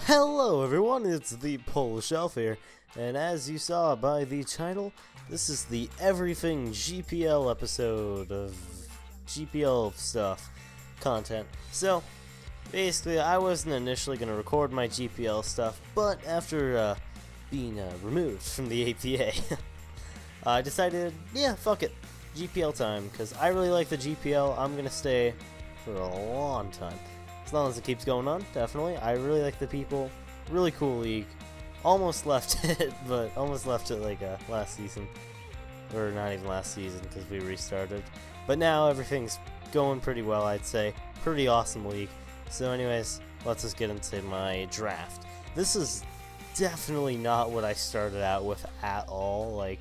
Hello everyone, it's ThePolishElf here, and as you saw by the title, this is the Everything GPL episode of GPL stuff, content. So, basically, I wasn't initially going to record my GPL stuff, but after being removed from the APA, I decided, yeah, fuck it, GPL time, because I really like the GPL. I'm going to stay for a long time. As long as it keeps going on, definitely. I really like the people. Really cool league. Almost left it, but almost left it like last season. Or not even last season, because we restarted. But now everything's going pretty well, I'd say. Pretty awesome league. So anyways, let's just get into my draft. This is definitely not what I started out with at all. Like,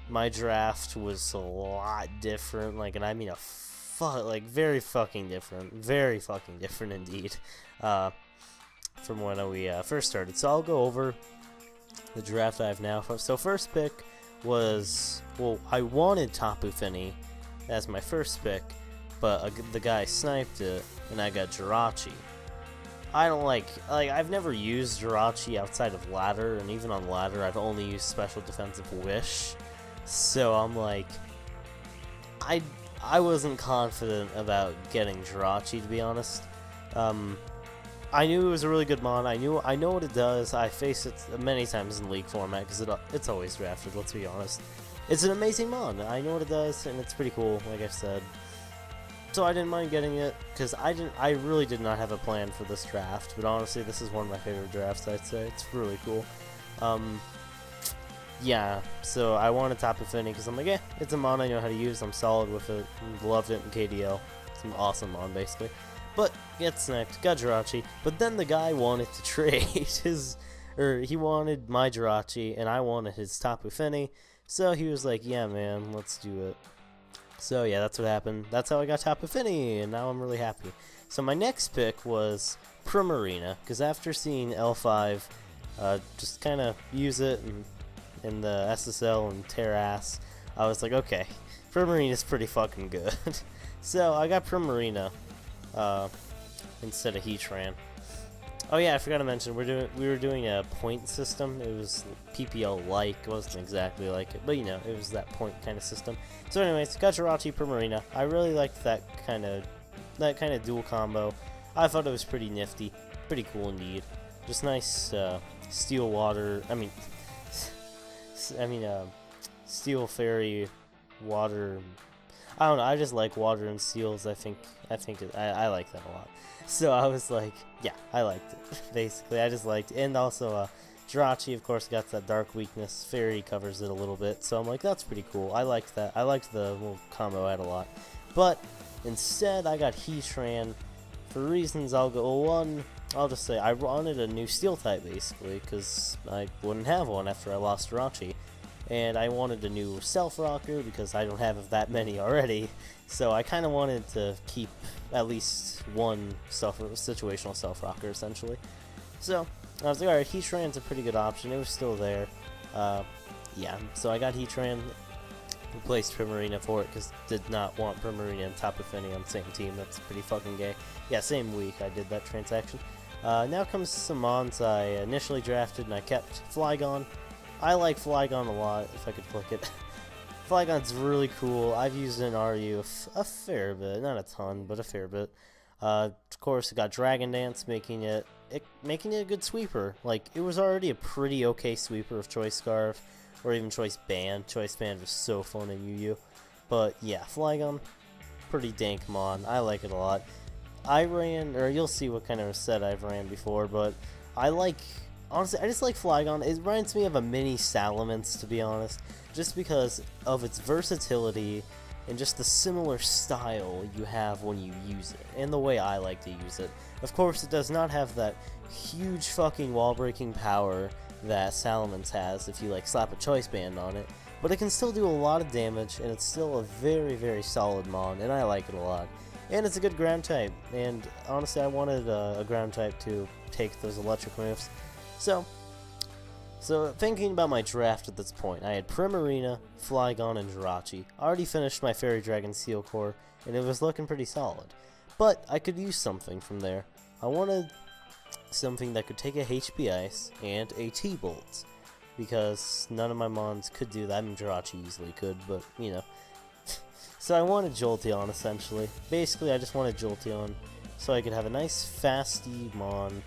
my draft was a lot different. Like, and I mean very fucking different indeed, from when we first started. So I'll go over the draft I have now. So first pick was, well, I wanted Tapu Fini as my first pick, but the guy sniped it, and I got Jirachi. I don't like, I've never used Jirachi outside of ladder, and even on ladder, I've only used special defensive wish. So I'm like, I wasn't confident about getting Jirachi, to be honest. I knew it was a really good mon. I know what it does. I faced it many times in league format because it's always drafted. Let's be honest. It's an amazing mon. I know what it does, and it's pretty cool, like I said. So I didn't mind getting it because I really did not have a plan for this draft. But honestly, this is one of my favorite drafts. I'd say it's really cool. Yeah, so I wanted Tapu Fini because I'm like, yeah, it's a mon I know how to use. I'm solid with it. Loved it in KDL. It's an awesome mon, basically. But gets sniped, got Jirachi. But then the guy wanted to trade he wanted my Jirachi, and I wanted his Tapu Fini. So he was like, yeah, man, let's do it. So yeah, that's what happened. That's how I got Tapu Fini, and now I'm really happy. So my next pick was Primarina, because after seeing L5, just kind of use it and in the SSL and tear ass, I was like, okay, Primarina's pretty fucking good. So I got Primarina instead of Heatran. Oh yeah, I forgot to mention we were doing a point system. It was PPL like, it wasn't exactly like it, but you know, it was that point kind of system. So anyways, got Jirachi, Primarina. I really liked that kind of dual combo. I thought it was pretty nifty, pretty cool indeed. Just nice steel water. Steel fairy water. I don't know. I just like water and steels. I like that a lot. So I was like, yeah, I liked it. Basically, I just liked it. And also, Jirachi, of course, got that dark weakness. Fairy covers it a little bit. So I'm like, that's pretty cool. I liked that. I liked the little combo I had a lot. But instead, I got Heatran. For reasons I'll just say I wanted a new steel type, basically, because I wouldn't have one after I lost Jirachi. And I wanted a new self-rocker because I don't have that many already. So I kind of wanted to keep at least one situational self-rocker, essentially. So I was like, alright, Heatran's a pretty good option. It was still there. Yeah, so I got Heatran, replaced Primarina for it because did not want Primarina and Tapu Fini on the same team. That's pretty fucking gay. Yeah, same week I did that transaction. Now comes some mons I initially drafted and I kept. Flygon. I like Flygon a lot, if I could click it. Flygon's really cool. I've used it in RU a fair bit. Not a ton, but a fair bit. Of course, it got Dragon Dance, making it a good sweeper. Like, it was already a pretty okay sweeper of Choice Scarf, or even Choice Band. Choice Band was so fun in UU. But yeah, Flygon, pretty dank mon. I like it a lot. You'll see what kind of set I've ran before, but honestly, I just like Flygon. It reminds me of a mini Salamence, to be honest, just because of its versatility and just the similar style you have when you use it, and the way I like to use it. Of course, it does not have that huge fucking wall-breaking power that Salamence has if you slap a Choice Band on it, but it can still do a lot of damage, and it's still a very, very solid mon, and I like it a lot. And it's a good ground type, and honestly, I wanted a ground type to take those electric moves. So thinking about my draft at this point, I had Primarina, Flygon, and Jirachi. I already finished my Fairy Dragon Seal Core, and it was looking pretty solid. But I could use something from there. I wanted something that could take a HP Ice and a T-Bolt, because none of my mons could do that. I mean, Jirachi easily could, but, you know. So I wanted Jolteon, essentially. Basically, I just wanted Jolteon so I could have a nice, fasty mon.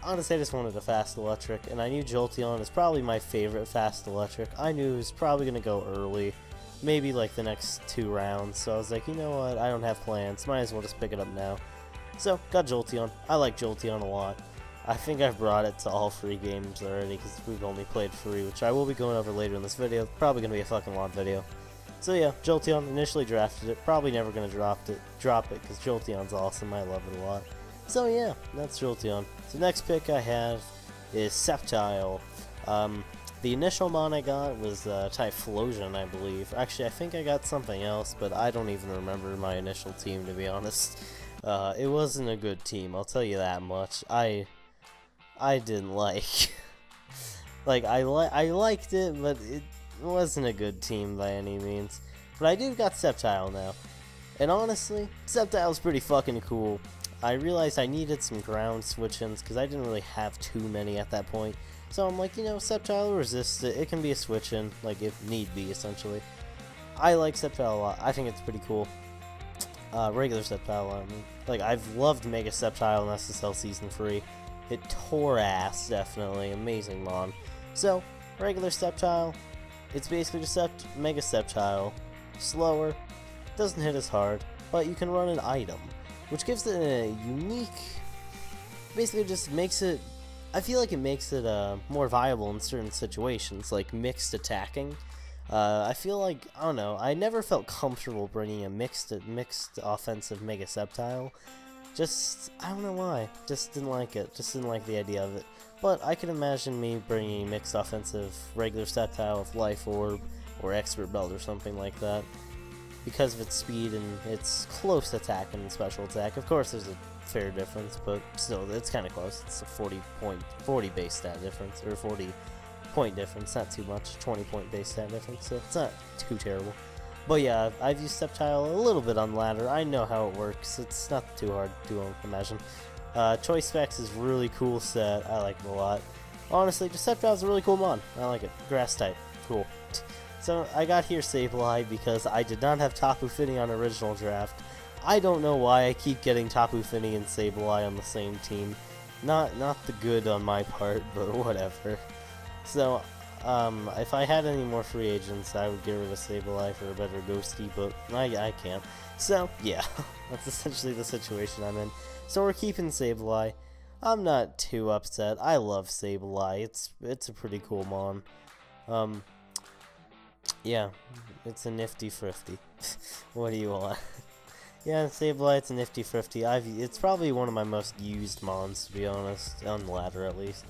Honestly, I just wanted a fast electric, and I knew Jolteon is probably my favorite fast electric. I knew it was probably going to go early, maybe like the next 2 rounds, so I was like, you know what, I don't have plans, might as well just pick it up now. So, got Jolteon. I like Jolteon a lot. I think I've brought it to all 3 games already, because we've only played 3, which I will be going over later in this video. Probably going to be a fucking long video. So yeah, Jolteon, initially drafted it, probably never going to drop it, because Jolteon's awesome, I love it a lot. So yeah, that's Jolteon. So next pick I have is Sceptile. The initial mon I got was Typhlosion, I believe. Actually, I think I got something else, but I don't even remember my initial team, to be honest. It wasn't a good team, I'll tell you that much. I didn't like. Like, I liked it, but it wasn't a good team by any means. But I do got Sceptile now. And honestly, Sceptile's pretty fucking cool. I realized I needed some ground switch-ins, because I didn't really have too many at that point. So I'm like, you know, Sceptile will resist it. It can be a switch-in, like, if need be, essentially. I like Sceptile a lot. I think it's pretty cool. Regular Sceptile, I mean. Like, I've loved Mega Sceptile in SSL Season 3. It tore ass, definitely. Amazing mon. So, regular Sceptile, it's basically just Mega Sceptile. Slower, doesn't hit as hard, but you can run an item, which gives it a unique, basically just makes it, I feel like it makes it more viable in certain situations, like mixed attacking. I feel like, I don't know, I never felt comfortable bringing a mixed offensive Mega Sceptile. Just, I don't know why, just didn't like it, just didn't like the idea of it. But I can imagine me bringing mixed offensive regular Sceptile with Life Orb or Expert Belt or something like that, because of its speed and its close attack and special attack. Of course, there's a fair difference, but still, it's kind of close. It's a 40 base stat difference, or 40 point difference, not too much, 20 point base stat difference, so it's not too terrible. But yeah, I've used Sceptile a little bit on ladder. I know how it works. It's not too hard to imagine. Choice Specs is really cool set. I like it a lot. Honestly, just Sceptile's a really cool mon. I like it. Grass type. Cool. So I got here Sableye because I did not have Tapu Fini on original draft. I don't know why I keep getting Tapu Fini and Sableye on the same team. Not the good on my part, but whatever. So, if I had any more free agents, I would get rid of Sableye for a better Ghosty, but I can't. So, yeah, that's essentially the situation I'm in. So we're keeping Sableye. I'm not too upset. I love Sableye. It's a pretty cool mon. Yeah, it's a nifty thrifty. What do you want? Yeah, Sableye, it's a nifty thrifty. It's probably one of my most used mons, to be honest, on the ladder at least.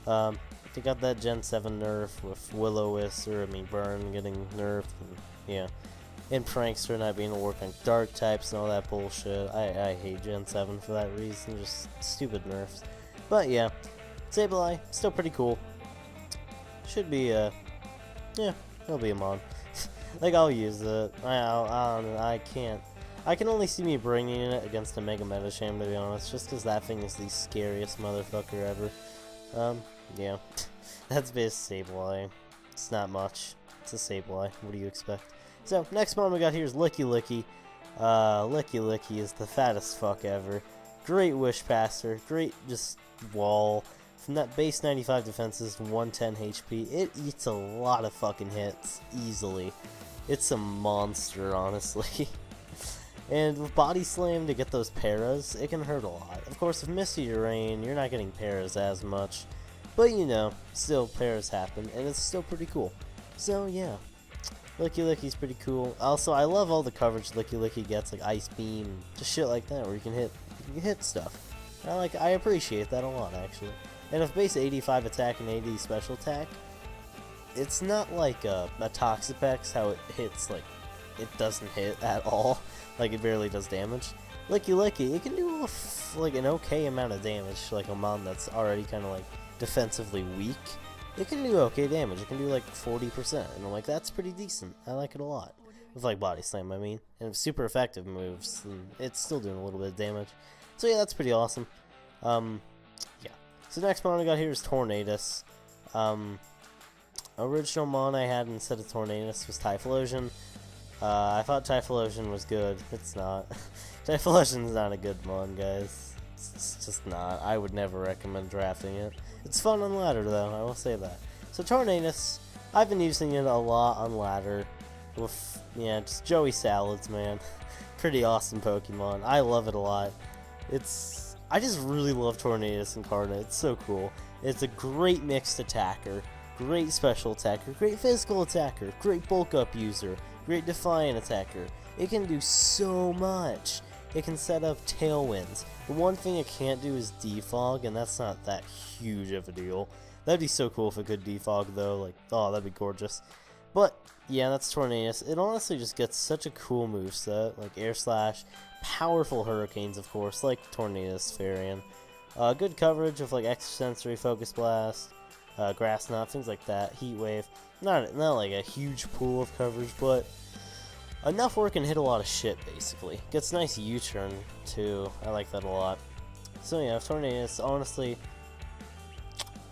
They got that Gen 7 nerf with Will-O-Wisp, Burn getting nerfed, and, yeah. And Prankster not being able to work on dark types and all that bullshit. I hate Gen 7 for that reason, just stupid nerfs. But yeah, Sableye, still pretty cool. Should be, yeah, it'll be a mon. Like, I'll use it. I can't. I can only see me bringing it against a Mega Metasham, to be honest, just because that thing is the scariest motherfucker ever. Yeah. That's basically Sableye. It's not much. It's a Sableye. What do you expect? So, next mon we got here is Licky Licky. Licky Licky is the fattest fuck ever. Great Wish Passer. Great just wall. From that base 95 defenses to 110 HP, it eats a lot of fucking hits, easily. It's a monster, honestly. And with Body Slam to get those paras, it can hurt a lot. Of course, with Misty Rain, you're not getting paras as much. But you know, still paras happen, and it's still pretty cool. So yeah, Licky Licky's pretty cool. Also, I love all the coverage Licky Licky gets, like Ice Beam, just shit like that, where you can hit stuff. I appreciate that a lot, actually. And with base 85 attack and 80 special attack, it's not like a Toxapex, how it hits, like, it doesn't hit at all. Like, it barely does damage. Licky Licky, it can do, like, an okay amount of damage, like a mon that's already kind of, like, defensively weak. It can do okay damage. It can do, like, 40%, and I'm like, that's pretty decent. I like it a lot. With, like, Body Slam, I mean. And with super effective moves, and it's still doing a little bit of damage. So, yeah, that's pretty awesome. Yeah. So the next mon I got here is Tornadus. Original mon I had instead of Tornadus was Typhlosion. I thought Typhlosion was good. It's not. Typhlosion's not a good mon, guys. It's just not. I would never recommend drafting it. It's fun on ladder, though. I will say that. So Tornadus, I've been using it a lot on ladder. With, yeah, just Joey Salads, man. Pretty awesome Pokemon. I love it a lot. I just really love Tornadus Incarnate. It's so cool. It's a great mixed attacker. Great special attacker, great physical attacker, great bulk up user, great defiant attacker. It can do so much. It can set up tailwinds. The one thing it can't do is defog, and that's not that huge of a deal. That'd be so cool if it could defog though, like, oh, that'd be gorgeous. But, yeah, that's Tornadus. It honestly just gets such a cool moveset, like Air Slash, powerful Hurricanes, of course, like Tornadus Fairy. Good coverage of, like, Extrasensory Focus Blast, Grass Knot, things like that, Heat Wave. Not like a huge pool of coverage, but enough where it can hit a lot of shit, basically. Gets nice U-turn, too. I like that a lot. So, yeah, Tornadus, honestly,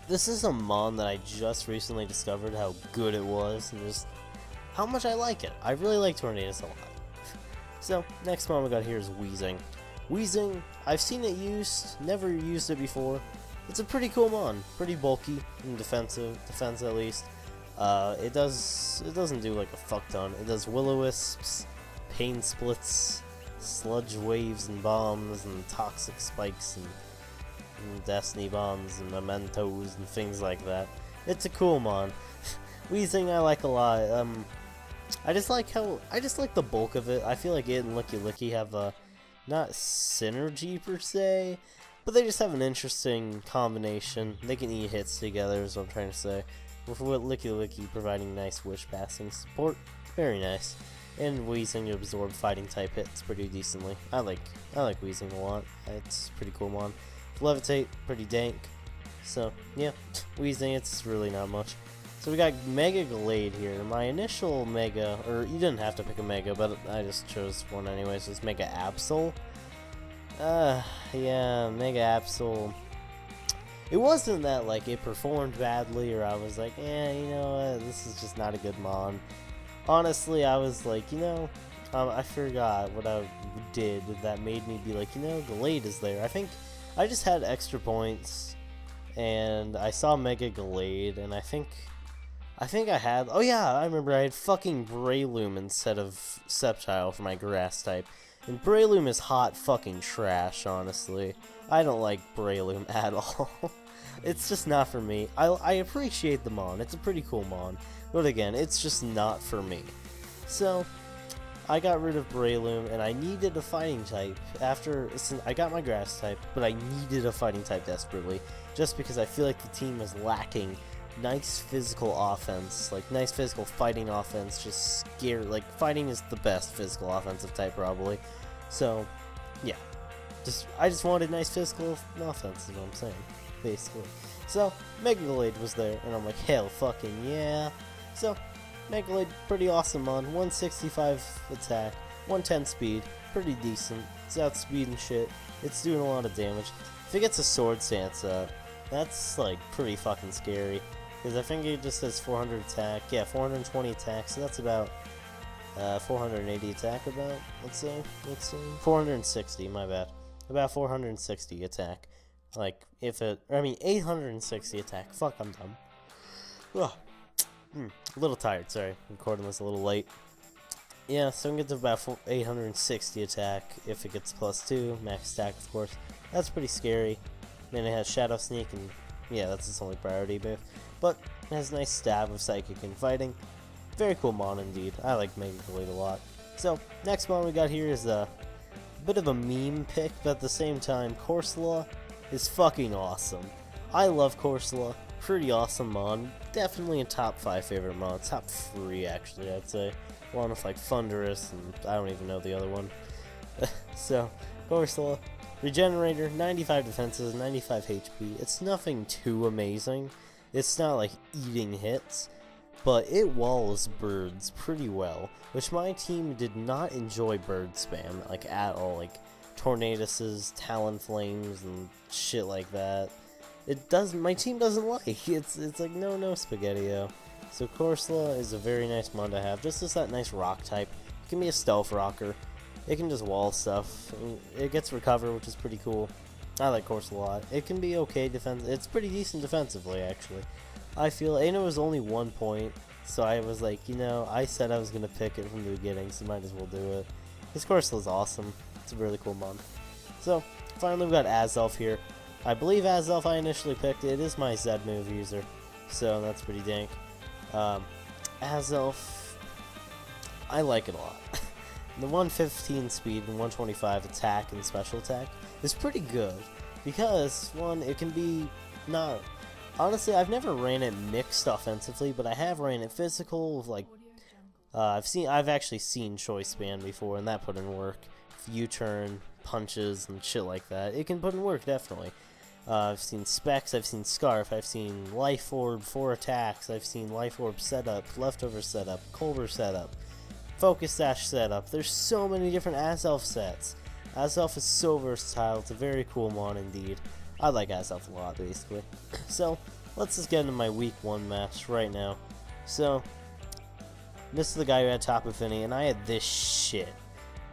this is a mon that I just recently discovered how good it was, and just how much I like it. I really like Tornadus a lot. So, next mon we got here is Weezing. Weezing, I've seen it used, never used it before. It's a pretty cool mon, pretty bulky in defense at least. It doesn't do like a fuck ton. It does Will-O-Wisps, Pain Splits, Sludge Waves and Bombs, and Toxic Spikes, and Destiny Bombs, and Mementos, and things like that. It's a cool mon. Weezing I like a lot. I just like the bulk of it. I feel like it and Licky Licky have a, not synergy per se, but they just have an interesting combination. They can eat hits together is what I'm trying to say. With Licky Licky providing nice wish passing support. Very nice. And Weezing absorb fighting type hits pretty decently. I like Weezing a lot. It's a pretty cool mon. Levitate, pretty dank. So yeah, Weezing, it's really not much. So we got Mega Glade here. My initial Mega, or you didn't have to pick a Mega, but I just chose one anyways. It's Mega Absol. Yeah, Mega Absol. It wasn't that, like, it performed badly, or I was like, you know what, this is just not a good mon. Honestly, I was like, I forgot what I did that made me be like, Glade is there. I think I just had extra points, and I saw Mega Glade, and I think I had, oh yeah, I remember I had fucking Breloom instead of Sceptile for my grass type. And Breloom is hot fucking trash, honestly. I don't like Breloom at all. It's just not for me. I appreciate the mon. It's a pretty cool mon. But again, it's just not for me. So, I got rid of Breloom, and I needed a fighting type. I got my grass type, but I needed a fighting type desperately. Just because I feel like the team is lacking nice physical offense. Like, nice physical fighting offense. Just scare. Like, fighting is the best physical offensive type, probably. So, yeah. I just wanted nice physical offense, is what I'm saying. Basically. So, Mega Glade was there, and I'm like, hell fucking yeah. So, Mega Glade, pretty awesome mon. 165 attack, 110 speed, pretty decent. It's outspeed and shit. It's doing a lot of damage. If it gets a Sword Stance up, that's like pretty fucking scary. Because I think it just says 400 attack. Yeah, 420 attack, so that's about 480 attack about, let's say. 460, my bad. About 460 attack. Like, 860 attack. Fuck, I'm dumb. Ugh. A little tired, sorry. I'm recording this a little late. Yeah, so we can get to about 860 attack if it gets +2. Max attack, of course. That's pretty scary. Then it has Shadow Sneak, and yeah, that's its only priority move. But it has a nice stab of Psychic and Fighting. Very cool mon indeed. I like Mega Glade a lot. So, next mon we got here is a bit of a meme pick, but at the same time, Corsola is fucking awesome. I love Corsola. Pretty awesome mon. Definitely a top 5 favorite mon. Top 3 actually, I'd say. Along with like Thunderous, and I don't even know the other one. So, Corsola. Regenerator, 95 defenses, 95 HP. It's nothing too amazing. It's not like eating hits, but it walls birds pretty well, which my team did not enjoy bird spam, like, at all. Like, Tornadoes, Talonflames, and shit like that. My team doesn't like. It's like, no, Spaghetti-O. So Corsola is a very nice mon to have. Just as that nice rock type. It can be a stealth rocker. It can just wall stuff. It gets recover, which is pretty cool. I like Corsola a lot. It can be okay defense. It's pretty decent defensively, actually. I feel, and it was only 1 point, so I was like, I said I was going to pick it from the beginning, so might as well do it. This Corsola is awesome. It's a really cool mon. So, finally we got Azelf here. I believe Azelf I initially picked. It is my Z move user, so that's pretty dank. Azelf, I like it a lot. The 115 speed and 125 attack and special attack is pretty good because, one, it can be not... Honestly, I've never ran it mixed offensively, but I have ran it physical with, like... I've actually seen Choice Span before, and that put in work. U-turn, punches, and shit like that. It can put in work, definitely. I've seen Specs, I've seen Scarf, I've seen Life Orb, 4 attacks, I've seen Life Orb setup, Leftover setup, Culver setup, Focus Sash setup. There's so many different Azelf sets. Azelf is so versatile. It's a very cool mon indeed. I like Azelf a lot, basically. So, let's just get into my week 1 match right now. So, this is the guy who had Top Affinity, and I had this shit.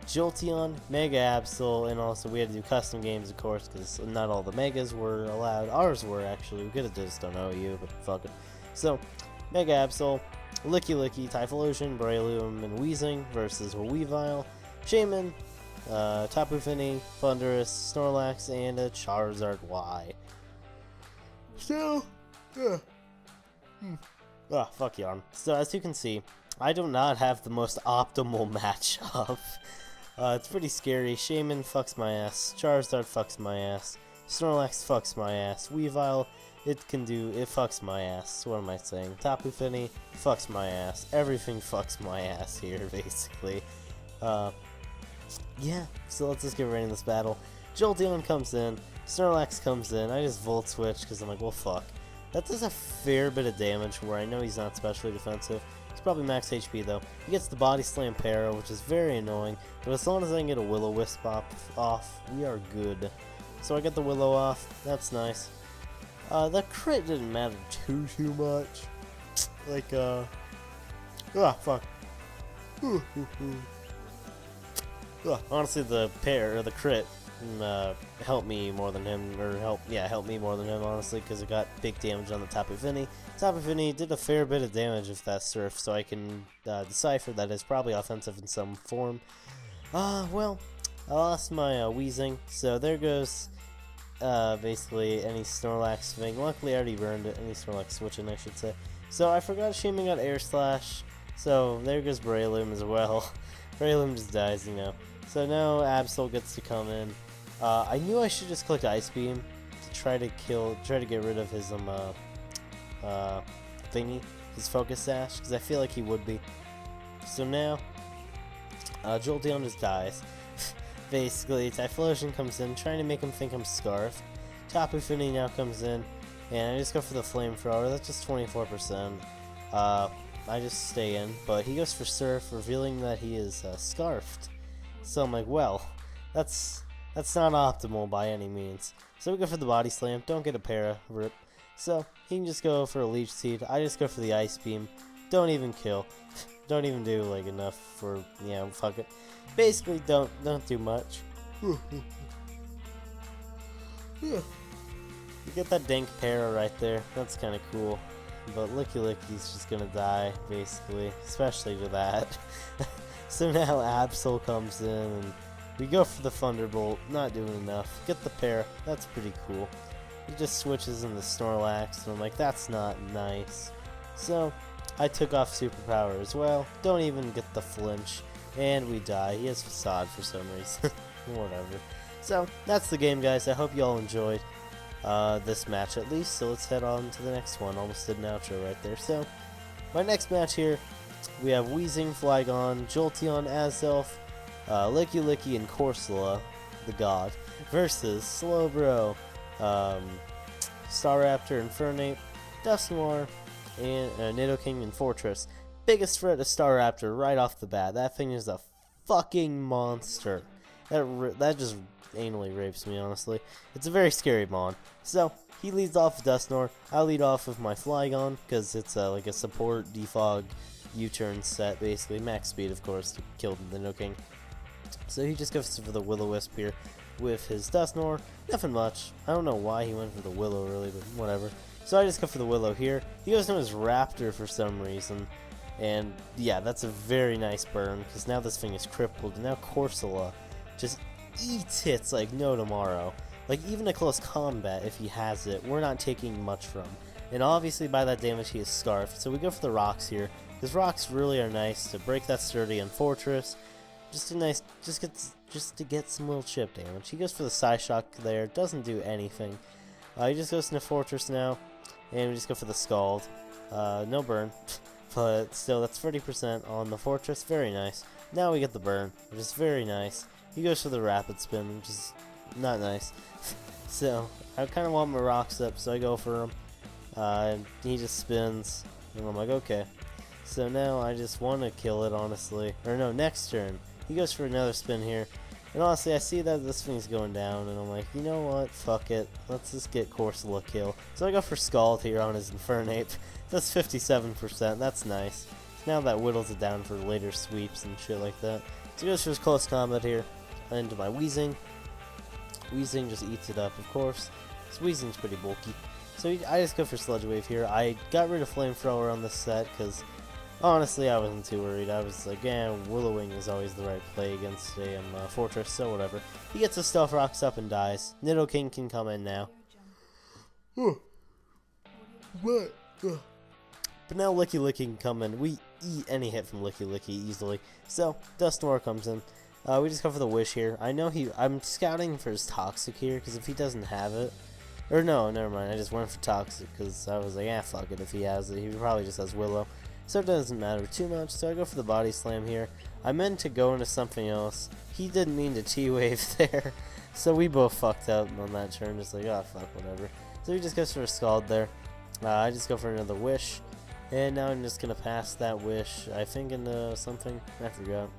Jolteon, Mega Absol, and also we had to do custom games, of course, because not all the Megas were allowed. Ours were, actually. We could have just done OU, but fuck it. So, Mega Absol, Licky, Typhlosion, Breloom, and Weezing versus Weavile, Shaman, Tapu Fini, Thundurus, Snorlax, and a Charizard Y. So, fuck yarn. So, as you can see, I do not have the most optimal matchup. It's pretty scary. Shaman fucks my ass. Charizard fucks my ass. Snorlax fucks my ass. Weavile, it fucks my ass. What am I saying? Tapu Fini fucks my ass. Everything fucks my ass here, basically. Yeah, so let's just get right in this battle. Jolteon comes in. Snorlax comes in. I just Volt Switch because I'm like, well, fuck. That does a fair bit of damage where I know he's not specially defensive. He's probably max HP though. He gets the Body Slam Para, which is very annoying, but as long as I can get a Will-O-Wisp off, we are good. So I get the Willow off, that's nice. The crit didn't matter too much. Like, fuck. Honestly, the crit helped me more than him, helped me more than him, honestly, because it got big damage on the Tapu Fini. Tapu Fini did a fair bit of damage with that Surf, so I can decipher that it's probably offensive in some form. Well, I lost my Weezing, so there goes basically any Snorlax thing. Luckily, I already burned it. Any Snorlax switching, I should say. So I forgot Shaman got Air Slash, so there goes Breloom as well. Breloom just dies, So now Absol gets to come in. I knew I should just click Ice Beam to try to get rid of his thingy, his Focus Sash, because I feel like he would be. So now, Jolteon just dies. Basically, Typhlosion comes in, trying to make him think I'm Scarf. Tapu Fini now comes in, and I just go for the Flamethrower. That's just 24%. I just stay in, but he goes for Surf, revealing that he is Scarfed. So I'm like, well, that's not optimal by any means. So we go for the Body Slam, don't get a Para, rip. So he can just go for a Leech Seed, I just go for the Ice Beam, don't even kill, don't even do like enough for, fuck it. Basically, don't do much. You get that dank Para right there, that's kind of cool. But Licky's just gonna die, basically, especially to that. So now Absol comes in, and we go for the Thunderbolt, not doing enough. Get the Para, that's pretty cool. He just switches into Snorlax, and I'm like, that's not nice. So, I took off Superpower as well, don't even get the flinch, and we die. He has Facade for some reason. Whatever. So, that's the game, guys. I hope you all enjoyed this match at least, so let's head on to the next one. Almost did an outro right there. So, my next match here, we have Weezing, Flygon, Jolteon, Azelf, Licky, and Corsola, the god, versus Slowbro, Staraptor, Infernape, Dusknoir, and Nidoking, and Fortress. Biggest threat to Staraptor right off the bat. That thing is a fucking monster. That just anally rapes me, honestly. It's a very scary mon. So, he leads off with Dusknoir. I lead off with my Flygon, because it's like a support defog U-turn set, basically. Max speed, of course, to kill the Nidoking. So he just goes for the Will-O-Wisp here with his Dusknoir. Nothing much. I don't know why he went for the Willow, really, but whatever. So I just go for the Willow here. He goes to his Raptor for some reason. And yeah, that's a very nice burn, because now this thing is crippled. And now Corsola just eats hits like no tomorrow. Like, even a close combat, if he has it, we're not taking much from. And obviously by that damage he is Scarfed. So we go for the Rocks here, because Rocks really are nice to break that Sturdy and Fortress. Just to get some little chip damage. He goes for the Psyshock there, doesn't do anything. He just goes into Fortress now, and we just go for the Scald. No burn, but still, that's 30% on the Fortress, very nice. Now we get the burn, which is very nice. He goes for the Rapid Spin, which is not nice. So, I kind of want my Rocks up, so I go for him. And he just spins, and I'm like, okay. So now I just want to kill it, honestly. Or no, next turn. He goes for another spin here. And honestly, I see that this thing's going down, and I'm like, you know what? Fuck it. Let's just get Corsola kill. So I go for Scald here on his Infernape. That's 57%. That's nice. Now that whittles it down for later sweeps and shit like that. So he goes for his close combat here. Into my Weezing. Weezing just eats it up, of course. So Weezing's pretty bulky. So I just go for Sludge Wave here. I got rid of Flamethrower on this set, because honestly, I wasn't too worried. I was like, yeah, Willowing is always the right play against a Fortress, so whatever. He gets his Stealth Rocks up and dies. Nidoking can come in now. What? But now Licky Licky can come in. We eat any hit from Licky Licky easily. So, Dusknoir comes in. We just go for the Wish here. I know I'm scouting for his Toxic here, because if he doesn't have it... Or no, never mind. I just went for Toxic, because I was like, yeah, fuck it. If he has it, he probably just has Willow. So it doesn't matter too much, so I go for the Body Slam here. I meant to go into something else. He didn't mean to T-Wave there. So we both fucked up on that turn, just like, oh, fuck, whatever. So he just goes for a Scald there. I just go for another Wish. And now I'm just going to pass that Wish, I think, into something. I forgot.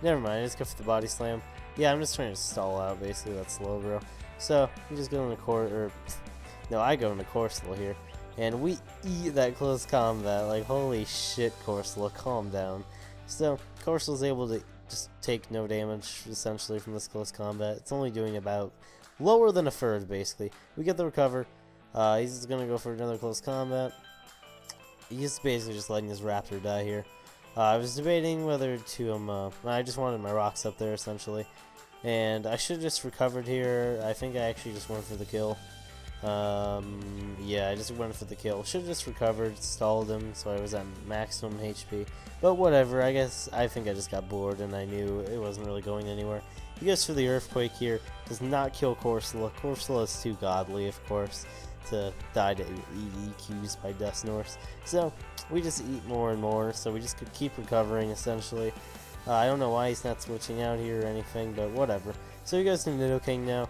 Never mind, I just go for the Body Slam. Yeah, I'm just trying to stall out, basically, that Slowbro. So, we just go into no, I go into Corsola here. And we eat that close combat. Like, holy shit, Corsola, calm down. So, Corsola's able to just take no damage, essentially, from this close combat. It's only doing about lower than a third, basically. We get the recover. He's going to go for another close combat. He's basically just letting his Raptor die here. I was debating whether to, I just wanted my Rocks up there, essentially. And I should have just recovered here. I think I actually just went for the kill. Yeah, I just went for the kill. Should have just recovered, stalled him, so I was at maximum HP. But whatever, I think I just got bored and I knew it wasn't really going anywhere. He goes for the Earthquake here. Does not kill Corsola. Corsola is too godly, of course, to die to EQs by Dusknoir. So, we just eat more and more, so we just could keep recovering, essentially. I don't know why he's not switching out here or anything, but whatever. So he goes to Nidoking now,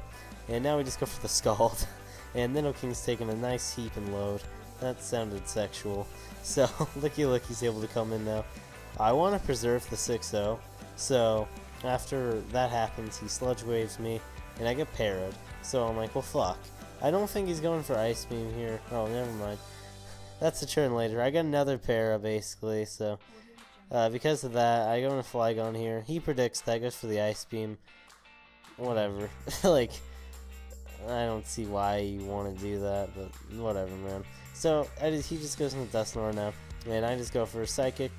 and now we just go for the Scald. And Nidoking's taking a nice heap and load. That sounded sexual. So, Licky Licky's able to come in now. I want to preserve the 6-0, so after that happens, he Sludge Waves me, and I get parried. So I'm like, well, fuck. I don't think he's going for Ice Beam here. Oh, never mind. That's a turn later. I got another para, basically, so... because of that, I go into Flygon here. He predicts that, goes for the Ice Beam. Whatever. Like, I don't see why you want to do that, but whatever, man. So, he just goes into Dusknoir now, and I just go for a Psychic.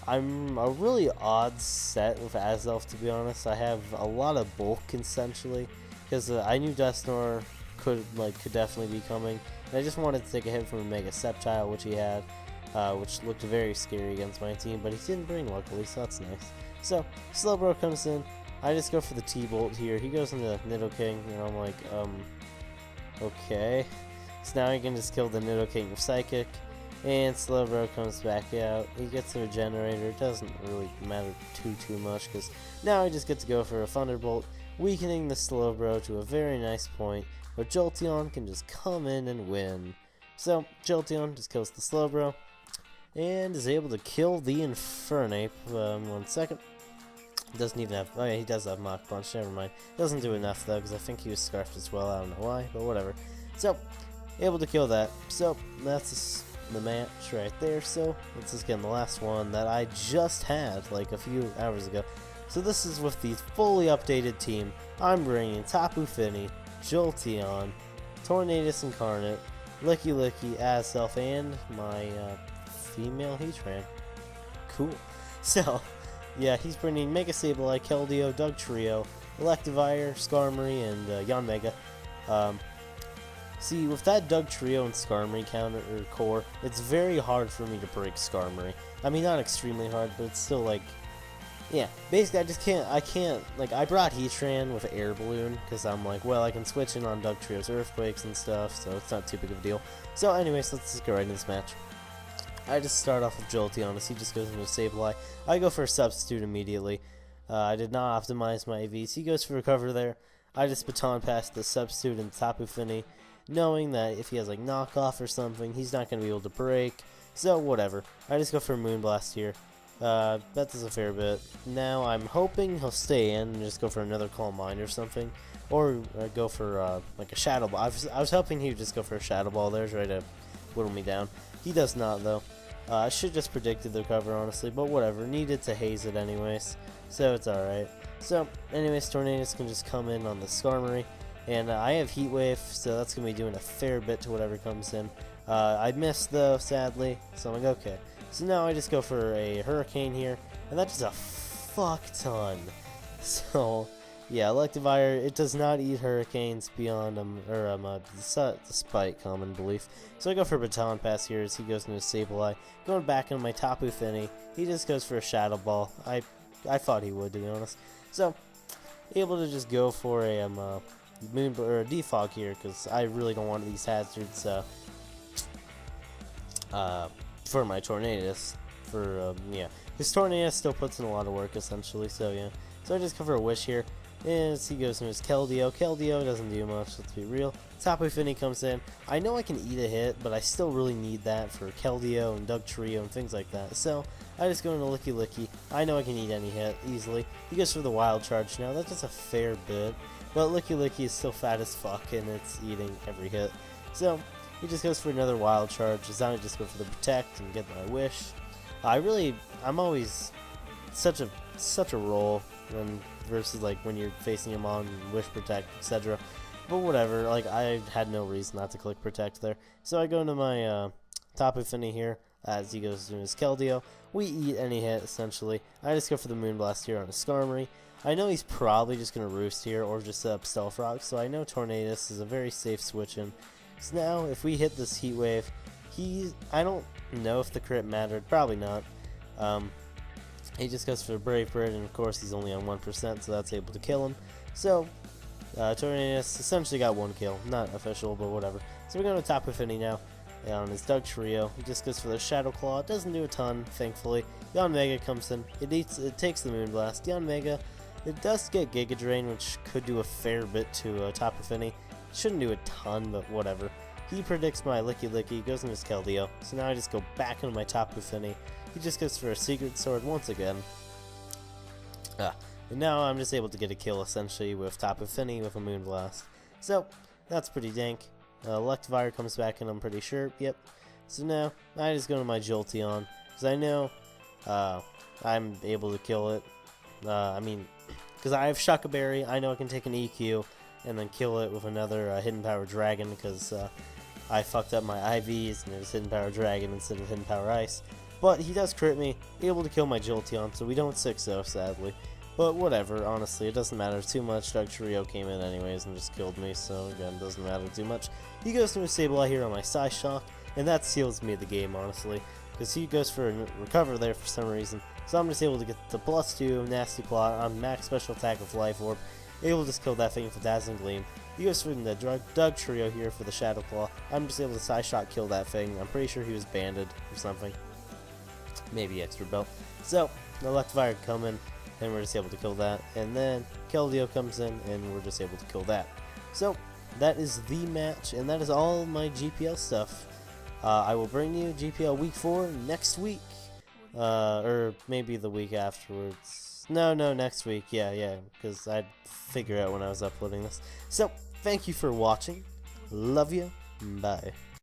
I'm a really odd set with Azelf, to be honest. I have a lot of bulk, essentially, because I knew Dusknoir could definitely be coming, and I just wanted to take a hit from a Mega Sceptile, which he had. Which looked very scary against my team, but he didn't bring, luckily, so that's nice. So, Slowbro comes in. I just go for the T-Bolt here. He goes into Nidoking, and I'm like, okay. So now he can just kill the Nidoking with Psychic, and Slowbro comes back out. He gets the Regenerator. It doesn't really matter too much, because now I just get to go for a Thunderbolt, weakening the Slowbro to a very nice point, where Jolteon can just come in and win. So, Jolteon just kills the Slowbro, and is able to kill the Infernape. 1 second. Doesn't even have, oh yeah, he does have Mach Punch, never mind. Doesn't do enough though, because I think he was Scarfed as well, I don't know why, but whatever. So, able to kill that. So, that's the match right there. So, let's just get in the last one that I just had, like, a few hours ago. So this is with the fully updated team. I'm bringing Tapu Fini, Jolteon, Tornadus Incarnate, Licky Licky, Azelf, and my female Heatran. Cool. So, yeah, he's bringing Mega Sableye, Keldeo, Dugtrio, Electivire, Skarmory, and Yanmega. See, with that Dugtrio and Skarmory counter or core, it's very hard for me to break Skarmory. I mean, not extremely hard, but it's still like, yeah. Basically, I can't, like, I brought Heatran with Air Balloon, because I'm like, well, I can switch in on Dugtrio's Earthquakes and stuff, so it's not too big of a deal. So, anyways, let's just go right into this match. I just start off with Jolteon, as he just goes into Sableye. I go for a substitute immediately. I did not optimize my EVs. He goes for recover there. I just baton pass the substitute and Tapu Fini, knowing that if he has like knockoff or something, he's not going to be able to break. So whatever. I just go for Moonblast here. That does a fair bit. Now I'm hoping he'll stay in and just go for another Calm Mind or something. Or go for like a Shadow Ball. I was hoping he would just go for a Shadow Ball there, try to whittle me down. He does not though. I should just predicted the cover honestly, but whatever. Needed to haze it anyways, so it's alright. So anyways, Tornadus can just come in on the Skarmory. And I have Heat Wave, so that's going to be doing a fair bit to whatever comes in. I missed though, sadly, so I'm like, okay. So now I just go for a Hurricane here, and that's just a fuck ton. So, yeah, Electivire, it does not eat Hurricanes beyond despite common belief. So I go for a Baton Pass here as he goes into Sableye. Going back into my Tapu Fini, he just goes for a Shadow Ball. I thought he would, to be honest. So, able to just go for a Moon or a Defog here because I really don't want these hazards for my Tornadus. Yeah, because Tornadus still puts in a lot of work essentially. So yeah, so I just cover a Wish here, and he goes into his Keldeo. Keldeo doesn't do much. Let's be real. Tapu Fini comes in. I know I can eat a hit, but I still really need that for Keldeo and Dugtrio and things like that. So I just go into Licky Licky. I know I can eat any hit easily. He goes for the Wild Charge now. That's just a fair bit. But Licky Licky is still fat as fuck, and it's eating every hit. So, he just goes for another Wild Charge. I just go for the Protect and get my Wish. I'm always such a roll versus like when you're facing him on Wish, Protect, etc. But whatever, like I had no reason not to click Protect there. So I go into my Tapu Fini here as he goes into his Keldeo. We eat any hit essentially. I just go for the Moonblast here on a Skarmory. I know he's probably just going to Roost here or just set up Stealth Rock, so I know Tornadus is a very safe switch in. So now, if we hit this Heat Wave, I don't know if the crit mattered, probably not. He just goes for Brave Bird, and of course he's only on 1%, so that's able to kill him. So, Tornadus essentially got one kill, not official, but whatever. So we're going to Tapu Fini now, and on his Dugtrio, he just goes for the Shadow Claw. It doesn't do a ton, thankfully. Yanmega comes in, it takes the Moonblast. Yanmega, it does get Giga Drain, which could do a fair bit to Tapu Fini. Shouldn't do a ton, but whatever. He predicts my Licky Licky, goes into his Keldeo. So now I just go back into my Tapu Fini. He just goes for a Secret Sword once again. And now I'm just able to get a kill essentially with Tapu Fini with a Moonblast. So that's pretty dank. Electivire comes back in, I'm pretty sure. Yep. So now I just go to my Jolteon because I know I'm able to kill it. Because I have Shucka Berry, I know I can take an EQ and then kill it with another Hidden Power Dragon because I fucked up my IVs and it was Hidden Power Dragon instead of Hidden Power Ice. But he does crit me, able to kill my Jolteon, so we don't 6-0 sadly. But whatever, honestly, it doesn't matter too much. Dugtrio came in anyways and just killed me, so again, doesn't matter too much. He goes to a Sableye here on my Psyshock, and that seals me the game, honestly. Because he goes for a recover there for some reason. So I'm just able to get the +2 Nasty Plot on max special attack with Life Orb. Able to just kill that thing with a Dazzling Gleam. He goes for the Dugtrio here for the Shadow Claw. I'm just able to Psyshock kill that thing. I'm pretty sure he was banded or something. Maybe extra belt. So, the Electivire come in, and we're just able to kill that. And then Keldeo comes in, and we're just able to kill that. So, that is the match, and that is all my GPL stuff. I will bring you GPL Week 4 next week. Or maybe the week afterwards. No, next week. Yeah, because I'd figure out when I was uploading this. So, thank you for watching. Love you. Bye.